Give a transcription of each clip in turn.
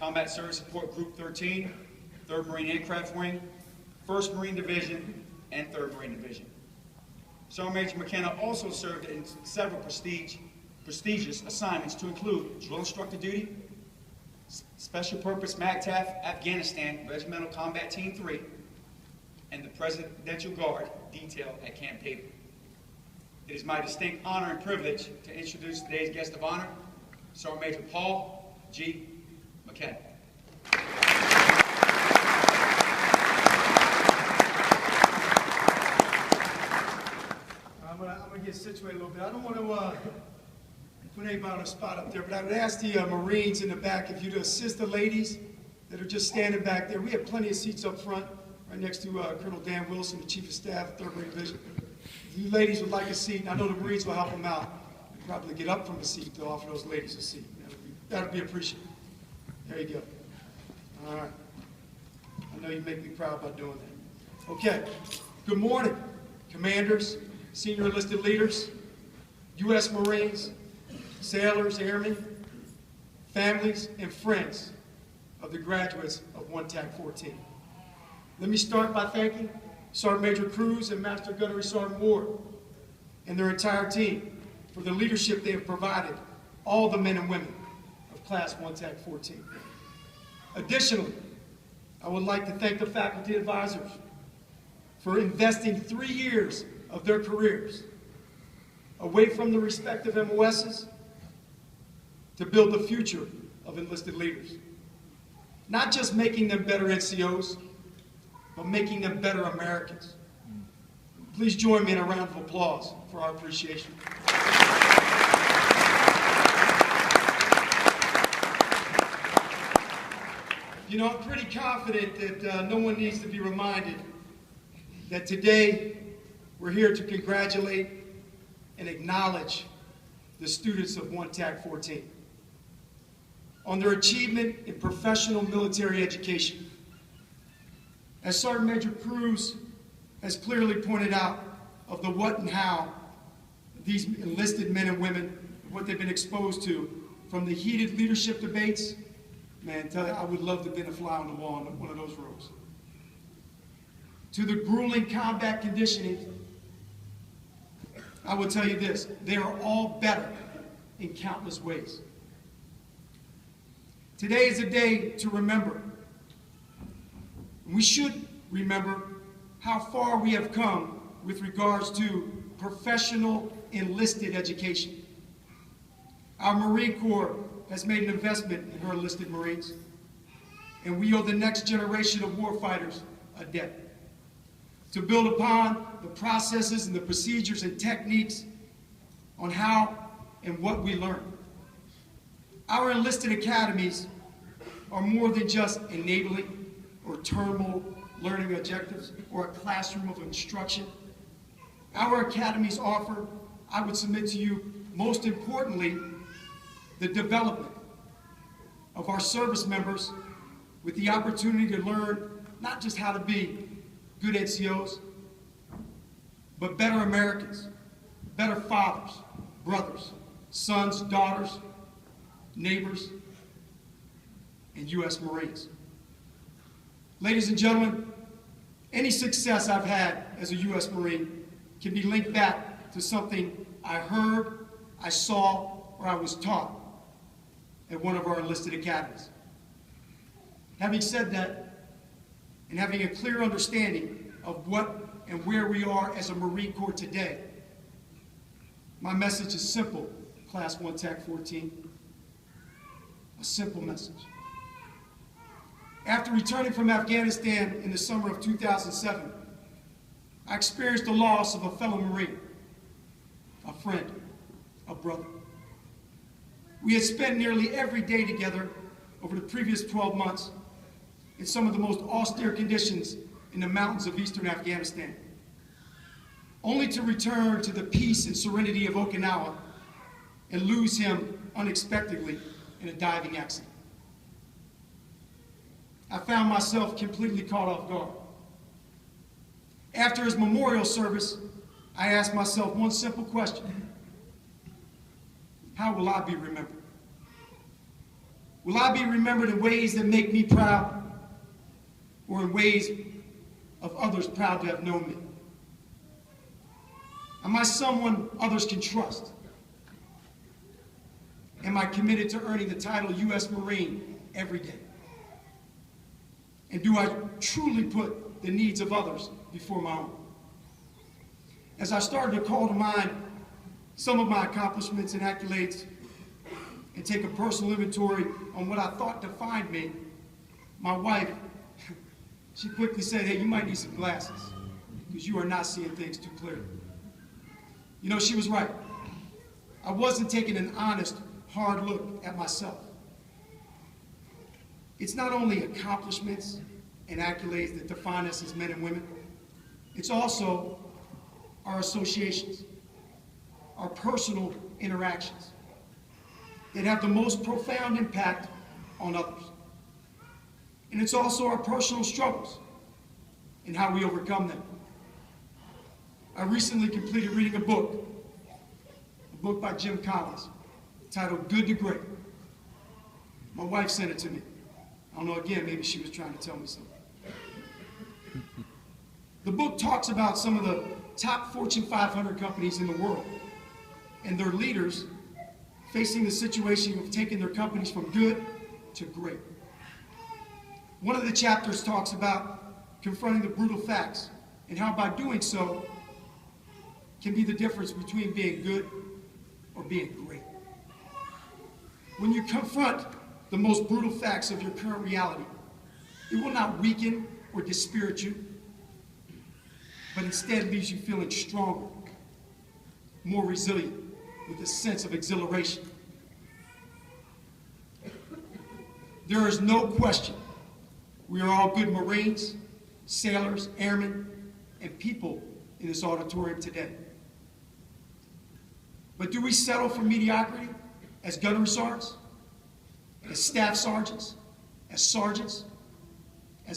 Combat Service Support Group 13, 3rd Marine Aircraft Wing, 1st Marine Division, and 3rd Marine Division. Sergeant Major McKenna also served in several prestigious assignments to include drill instructor duty, Special Purpose MAGTF Afghanistan Regimental Combat Team 3, and the Presidential Guard detail at Camp Hansen. It is my distinct honor and privilege to introduce today's guest of honor, Sergeant Major Paul G. McKenna. I'm going to get situated a little bit. I don't want to put anybody on the spot up there, but I would ask the Marines in the back if you'd assist the ladies that are just standing back there. We have plenty of seats up front, right next to Colonel Dan Wilson, the Chief of Staff, 3rd Marine Division. If you ladies would like a seat, and I know the Marines will help them out, and probably get up from a seat to offer those ladies a seat. That would be appreciated. There you go. All right. I know you make me proud by doing that. Okay. Good morning, commanders, senior enlisted leaders, U.S. Marines, sailors, airmen, families, and friends of the graduates of TAC 14. Let me start by thanking Sergeant Major Cruz and Master Gunnery Sergeant Ward and their entire team for the leadership they have provided all the men and women of Class TAC 14. Additionally, I would like to thank the faculty advisors for investing 3 years of their careers away from the respective MOSs to build the future of enlisted leaders. Not just making them better NCOs, but making them better Americans. Please join me in a round of applause for our appreciation. You know, I'm pretty confident that no one needs to be reminded that today we're here to congratulate and acknowledge the students of TAC 14 on their achievement in professional military education. As Sergeant Major Cruz has clearly pointed out of the what and how these enlisted men and women, what they've been exposed to from the heated leadership debates, man, I would love to have been a fly on the wall in one of those rows. To the grueling combat conditioning, I will tell you this, they are all better in countless ways. Today is a day to remember. We should remember how far we have come with regards to professional enlisted education. Our Marine Corps has made an investment in her enlisted Marines, and we owe the next generation of warfighters a debt to build upon the processes and the procedures and techniques on how and what we learn. Our enlisted academies are more than just enabling or terminal learning objectives or a classroom of instruction. Our academies offer, I would submit to you, most importantly, the development of our service members with the opportunity to learn not just how to be good NCOs, but better Americans, better fathers, brothers, sons, daughters, neighbors, and U.S. Marines. Ladies and gentlemen, any success I've had as a U.S. Marine can be linked back to something I heard, I saw, or I was taught at one of our enlisted academies. Having said that, and having a clear understanding of what and where we are as a Marine Corps today, my message is simple, Class TAC 14. A simple message. After returning from Afghanistan in the summer of 2007, I experienced the loss of a fellow Marine, a friend, a brother. We had spent nearly every day together over the previous 12 months in some of the most austere conditions in the mountains of eastern Afghanistan, only to return to the peace and serenity of Okinawa and lose him unexpectedly in a diving accident. I found myself completely caught off guard. After his memorial service, I asked myself one simple question: how will I be remembered? Will I be remembered in ways that make me proud, or in ways of others proud to have known me? Am I someone others can trust? Am I committed to earning the title U.S. Marine every day? And do I truly put the needs of others before my own? As I started to call to mind some of my accomplishments and accolades and take a personal inventory on what I thought defined me, my wife, she quickly said, "Hey, you might need some glasses because you are not seeing things too clearly." You know, she was right. I wasn't taking an honest, hard look at myself. It's not only accomplishments and accolades that define us as men and women, it's also our associations, our personal interactions that have the most profound impact on others. And it's also our personal struggles and how we overcome them. I recently completed reading a book by Jim Collins, titled Good to Great. My wife sent it to me. I don't know, again, maybe she was trying to tell me something. The book talks about some of the top Fortune 500 companies in the world and their leaders facing the situation of taking their companies from good to great. One of the chapters talks about confronting the brutal facts and how by doing so can be the difference between being good or being great. When you confront the most brutal facts of your current reality, it will not weaken or dispirit you, but instead leaves you feeling stronger, more resilient, with a sense of exhilaration. There is no question we are all good Marines, sailors, airmen, and people in this auditorium today. But do we settle for mediocrity as gunnery sergeants, as staff sergeants, as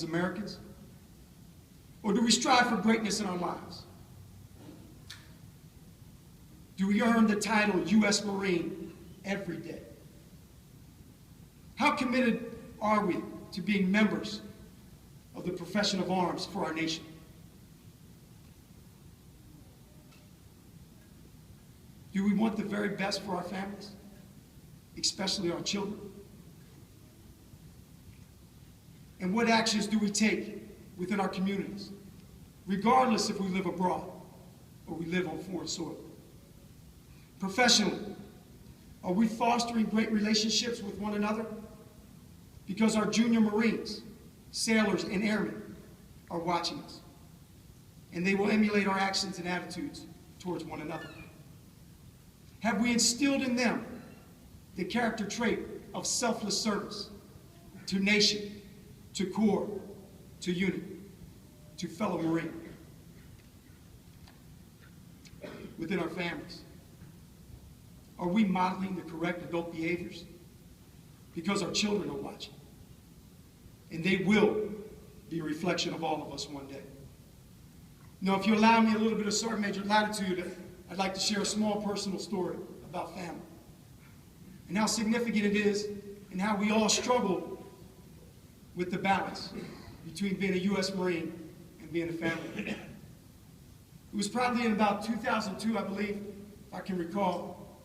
Americans? Or do we strive for greatness in our lives? Do we earn the title U.S. Marine every day? How committed are we to being members of the profession of arms for our nation? Do we want the very best for our families, especially our children? And what actions do we take within our communities, regardless if we live abroad or we live on foreign soil? Professionally, are we fostering great relationships with one another? Because our junior Marines, sailors, and airmen are watching us, and they will emulate our actions and attitudes towards one another. Have we instilled in them the character trait of selfless service to nation, to corps, to unit, to fellow Marine? Within our families, are we modeling the correct adult behaviors? Because our children are watching, and they will be a reflection of all of us one day. Now, if you allow me a little bit of Sergeant Major latitude, I'd like to share a small personal story about family and how significant it is and how we all struggle with the balance between being a U.S. Marine and being a family. It was probably in about 2002, I believe, if I can recall,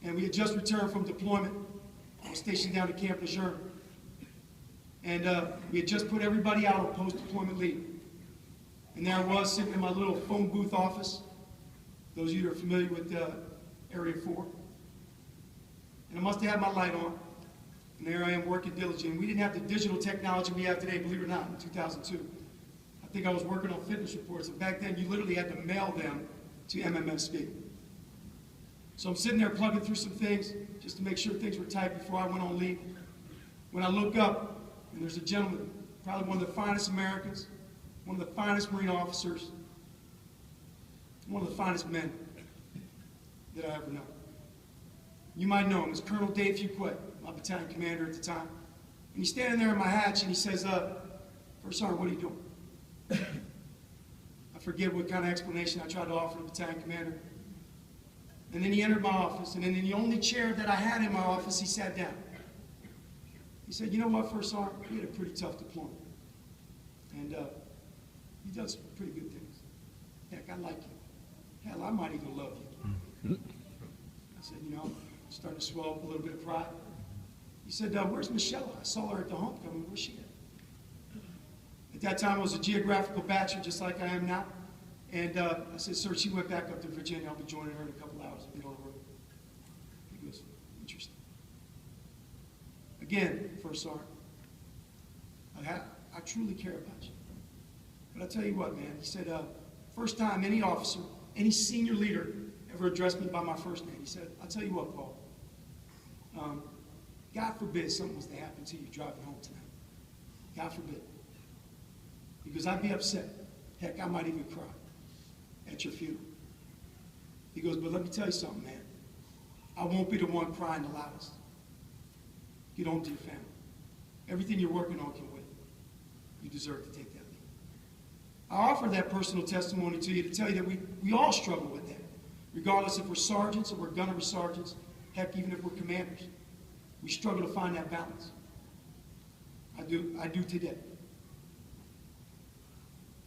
and we had just returned from deployment. I was stationed down at Camp Hansen, and we had just put everybody out on post-deployment leave. And there I was sitting in my little phone booth office, those of you that are familiar with Area 4. And I must have had my light on, and there I am working diligently. We didn't have the digital technology we have today, believe it or not, in 2002. I think I was working on fitness reports, and back then you literally had to mail them to MMSB. So I'm sitting there plugging through some things just to make sure things were tight before I went on leave. When I look up, and there's a gentleman, probably one of the finest Americans, one of the finest Marine officers, one of the finest men that I ever know. You might know him as Colonel Dave Fuquet, my battalion commander at the time. And he's standing there in my hatch and he says, First Sergeant, what are you doing? I forget what kind of explanation I tried to offer the battalion commander. And then he entered my office, and then in the only chair that I had in my office, he sat down. He said, you know what, First Sergeant, we had a pretty tough deployment. And you done some pretty good things. Heck, I like you. Hell, I might even love you. I said, you know, I'm starting to swell up a little bit of pride. He said, where's Michelle? I saw her at the homecoming. Where's she at? At that time, I was a geographical bachelor, just like I am now. And I said, sir, she went back up to Virginia. I'll be joining her in a couple hours. I'll be on the road. He goes, interesting. Again, First Sergeant, I truly care about you. But I tell you what, man, he said, first time any officer, any senior leader ever addressed me by my first name. He said, I'll tell you what, Paul, God forbid something was to happen to you driving home tonight. God forbid. Because I'd be upset. Heck, I might even cry at your funeral. He goes, but let me tell you something, man. I won't be the one crying the loudest. Get home to your family. Everything you're working on can wait. You deserve to take that lead. I offer that personal testimony to you to tell you that we all struggle with that. Regardless if we're sergeants or we're gunnery sergeants, heck, even if we're commanders. We struggle to find that balance. I do today.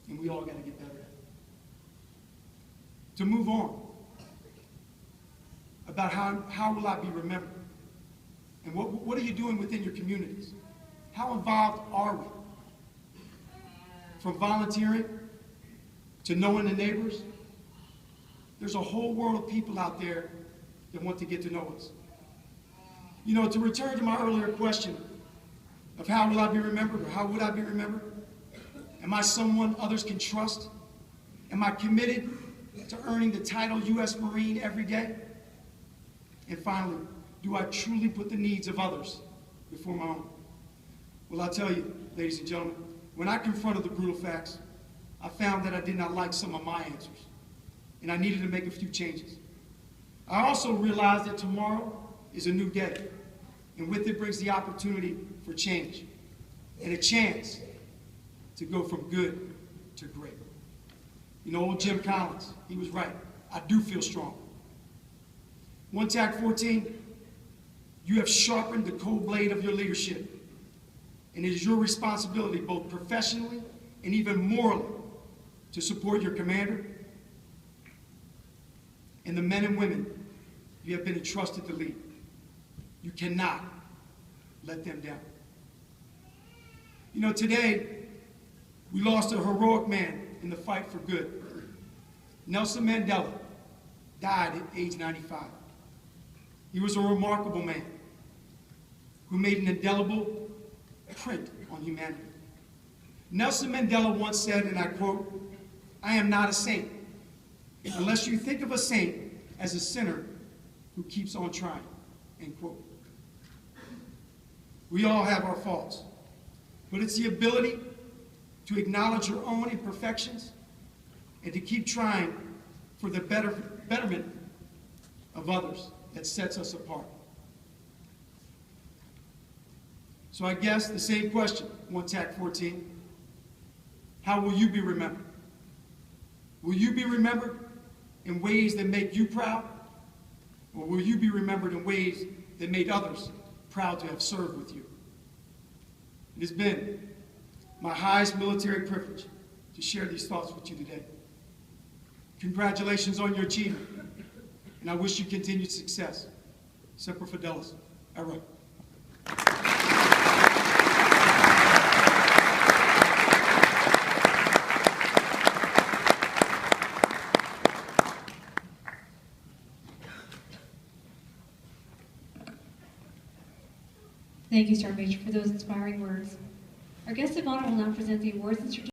And we all got to get better at it. To move on, about how will I be remembered? And what are you doing within your communities? How involved are we? From volunteering to knowing the neighbors, there's a whole world of people out there that want to get to know us. You know, to return to my earlier question of how will I be remembered or how would I be remembered? Am I someone others can trust? Am I committed to earning the title U.S. Marine every day? And finally, do I truly put the needs of others before my own? Well, I'll tell you, ladies and gentlemen, when I confronted the brutal facts, I found that I did not like some of my answers, and I needed to make a few changes. I also realized that tomorrow is a new day, and with it brings the opportunity for change and a chance to go from good to great. You know, old Jim Collins, he was right. I do feel strong. One Dec'14, you have sharpened the cold blade of your leadership, and it is your responsibility, both professionally and even morally, to support your commander and the men and women you have been entrusted to lead. You cannot let them down. You know, today, we lost a heroic man in the fight for good. Nelson Mandela died at age 95. He was a remarkable man who made an indelible print on humanity. Nelson Mandela once said, and I quote, "I am not a saint, unless you think of a saint as a sinner who keeps on trying," end quote. We all have our faults, but it's the ability to acknowledge your own imperfections and to keep trying for the betterment of others that sets us apart. So I guess the same question, one Dec'14, how will you be remembered? Will you be remembered in ways that make you proud? Or will you be remembered in ways that made others proud to have served with you? It has been my highest military privilege to share these thoughts with you today. Congratulations on your achievement, and I wish you continued success. Semper Fidelis. All right. Thank you, Sergeant Major, for those inspiring words. Our guest of honor will now present the awards and certificates.